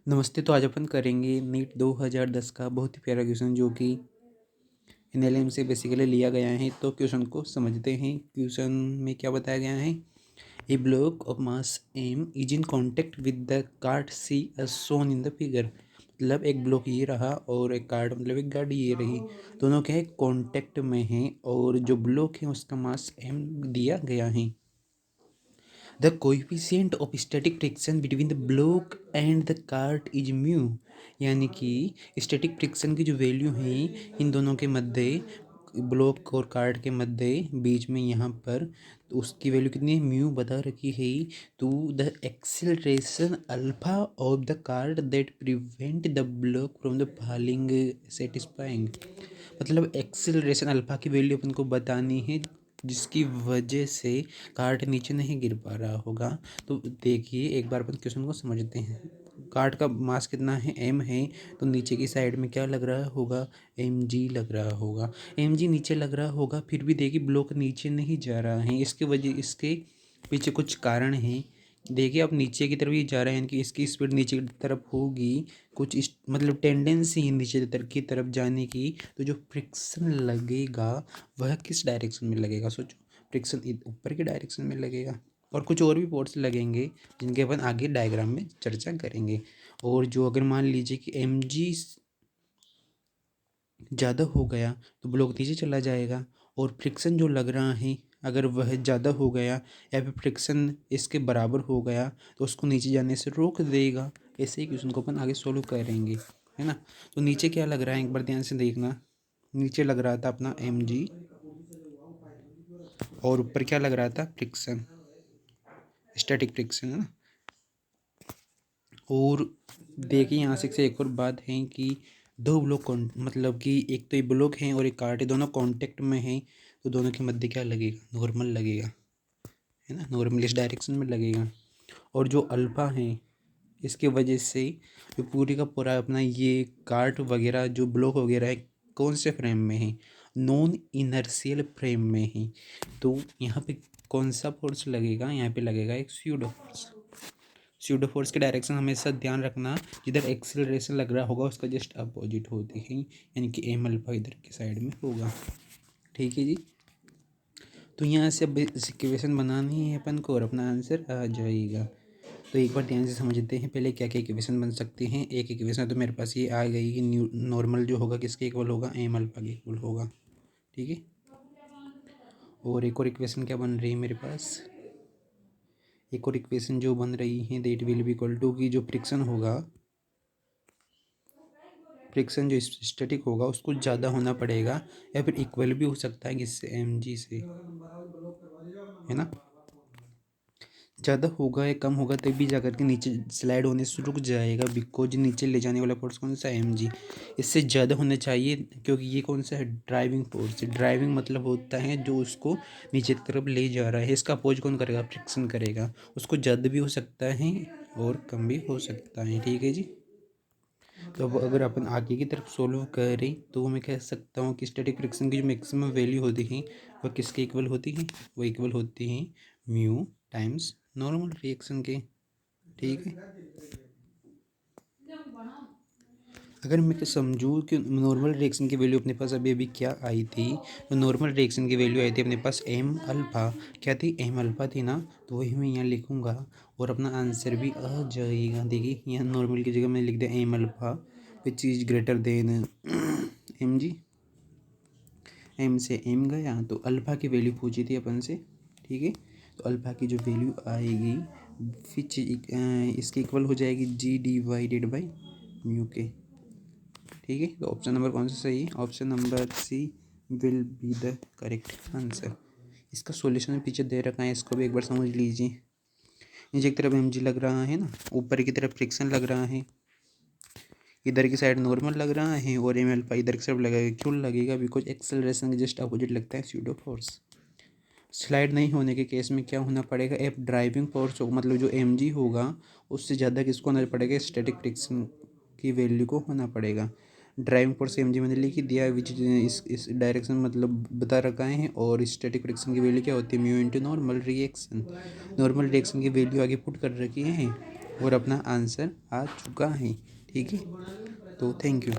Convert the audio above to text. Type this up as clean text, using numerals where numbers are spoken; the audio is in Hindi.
नमस्ते। तो आज अपन करेंगे नीट 2010 का बहुत ही प्यारा क्वेश्चन जो कि एनएलएम से बेसिकली लिया गया है। तो क्वेश्चन को समझते हैं। क्वेश्चन में क्या बताया गया है? A block of mass M is in contact with the cart C as shown in the figure. मतलब एक ब्लॉक ये रहा और एक कार्ड मतलब एक गाड़ी ये रही, दोनों क्या है कॉन्टेक्ट में हैं और जो ब्लॉक है उसका मास एम दिया गया है। The coefficient of static friction between the block and the cart is mu। यानी कि स्टैटिक फ्रिक्शन की जो वैल्यू है इन दोनों के मध्य, ब्लॉक और कार्ट के मध्य बीच में यहाँ पर, तो उसकी वैल्यू कितनी है? म्यू बता रखी है। तो the acceleration alpha of the cart that prevent the block from the falling satisfying. मतलब एक्सेलरेशन अल्फा की वैल्यू अपन को बतानी है जिसकी वजह से कार्ट नीचे नहीं गिर पा रहा होगा। तो देखिए एक बार अपन क्वेश्चन को समझते हैं। कार्ट का मास कितना है? एम है। तो नीचे की साइड में क्या लग रहा होगा? एम जी लग रहा होगा। एम जी नीचे लग रहा होगा, फिर भी देखिए ब्लॉक नीचे नहीं जा रहा है। इसके वजह, इसके पीछे कुछ कारण है। देखिए आप नीचे की तरफ ही जा रहे हैं कि इसकी स्पीड नीचे की तरफ होगी, कुछ इस मतलब टेंडेंसी है नीचे की तरफ जाने की। तो जो फ्रिक्शन लगेगा वह किस डायरेक्शन में लगेगा? सोचो, फ्रिक्शन ऊपर के डायरेक्शन में लगेगा। और कुछ और भी फोर्स लगेंगे जिनके अपन आगे डायग्राम में चर्चा करेंगे। और जो अगर मान लीजिए कि एम जी ज़्यादा हो गया तो ब्लॉक नीचे चला जाएगा। और फ्रिक्शन जो लग रहा है अगर वह ज़्यादा हो गया या फिर फ्रिक्शन इसके बराबर हो गया तो उसको नीचे जाने से रोक देगा। ऐसे ही क्वेश्चन को अपन आगे सोल्व करेंगे, है ना। तो नीचे क्या लग रहा है एक बार ध्यान से देखना। नीचे लग रहा था अपना एम जी और ऊपर क्या लग रहा था? फ्रिक्शन, स्टैटिक फ्रिक्शन, है ना। और देखिए यहाँ से एक और बात है कि दो ब्लॉक मतलब कि एक तो ये ब्लॉक है और एक कार्ट है, दोनों कांटेक्ट में हैं। तो दोनों के मध्य क्या लगेगा? नॉर्मल लगेगा, है ना। नॉर्मल इस डायरेक्शन में लगेगा। और जो अल्फा है इसके वजह से जो पूरी का पूरा अपना ये कार्ट वगैरह जो ब्लॉक वगैरह है कौन से फ्रेम में है? नॉन इनर्शियल फ्रेम में है। तो यहाँ पे कौन सा फोर्स लगेगा? यहाँ पे लगेगा एक स्यूडो फोर्स। स्यूडो फोर्स के डायरेक्शन हमेशा ध्यान रखना, जिधर एक्सेलरेशन लग रहा होगा उसका जस्ट अपोजिट होती है, यानी कि एम अल्फा इधर की साइड में होगा। ठीक है जी। तो यहाँ से अब इक्वेशन बनानी है अपन को और अपना आंसर आ जाएगा। तो एक बार ध्यान से समझते हैं पहले क्या क्या इक्वेशन बन सकती हैं। एक इक्वेशन तो मेरे पास ये आ गई कि नॉर्मल जो होगा किसके इक्वल होगा? एम अल्फा के इक्वल होगा। ठीक है। और एक और इक्वेशन क्या बन रही है मेरे पास? एक और इक्वेशन जो बन रही है that will be equal to की जो फ्रिक्शन होगा, फ्रिक्शन जो स्टैटिक होगा उसको ज़्यादा होना पड़ेगा या फिर इक्वल भी हो सकता है किससे? एम जी से, है ना। ज़्यादा होगा या कम होगा तभी जा करके नीचे स्लाइड होने से रुक जाएगा, बिकॉज नीचे ले जाने वाला फोर्स कौन सा? M g. इससे ज़्यादा होना चाहिए क्योंकि ये कौन सा है? Driving force. ड्राइविंग मतलब होता है जो उसको नीचे की तरफ ले जा रहा है। इसका अपोज कौन करेगा? फ्रिक्शन करेगा। उसको ज़्यादा भी हो सकता है और कम भी हो सकता है। ठीक है जी। तो अब अगर अपन आगे की तरफ सोल्व करें तो मैं कह सकता हूँ कि स्टैटिक फ्रिक्शन की जो मैक्सिमम वैल्यू होती है वह किसके इक्वल होती है? वो इक्वल होती है म्यू टाइम्स नॉर्मल रिएक्शन के। ठीक है। अगर मैं समझूँ कि नॉर्मल रिएक्शन की वैल्यू अपने पास अभी अभी क्या आई थी, तो नॉर्मल रिएक्शन की वैल्यू आई थी अपने पास एम अल्फ़ा। क्या थी? एम अल्फ़ा थी ना। तो वही मैं यहाँ लिखूँगा और अपना आंसर भी आ जाएगा। देखिए यहाँ नॉर्मल की जगह मैं लिख दिया m alpha which is greater than m g. M से एम गया तो अल्फ़ा की वैल्यू पूछी थी अपन से। ठीक है। तो अल्फ़ा की जो वैल्यू आएगी विच इसके इक्वल हो जाएगी जी डिवाइडेड बाई म्यू के। ठीक है। तो ऑप्शन नंबर कौन सा सही है? Option number C will be the correct answer. इसका सॉल्यूशन पीछे दे रखा है, इसको भी एक बार समझ लीजिए। नीचे की तरफ एम जी लग रहा है ना, ऊपर की तरफ फ्रिक्शन लग रहा है, इधर की साइड नॉर्मल लग रहा है और एम एल्फा इधर की साइड लगेगा। क्यों लगेगा? बिकॉज एक्सेलरेशन के जस्ट अपोजिट लगता है स्यूडो फोर्स। स्लाइड नहीं होने के केस में क्या होना पड़ेगा? एफ ड्राइविंग फोर्स हो, मतलब जो एम जी होगा उससे ज़्यादा किसको होना पड़ेगा? स्टैटिक फ्रिक्शन की वैल्यू को होना पड़ेगा। ड्राइविंग फोर्स एम जी मैंने लिख ही दिया विच इस डायरेक्शन मतलब बता रखा है। और स्टैटिक फ्रिक्शन की वैल्यू क्या होती है? Mu into normal reaction. Normal reaction की वैल्यू आगे पुट कर रखी है और अपना आंसर आ चुका है। ठीक है, तो थैंक यू।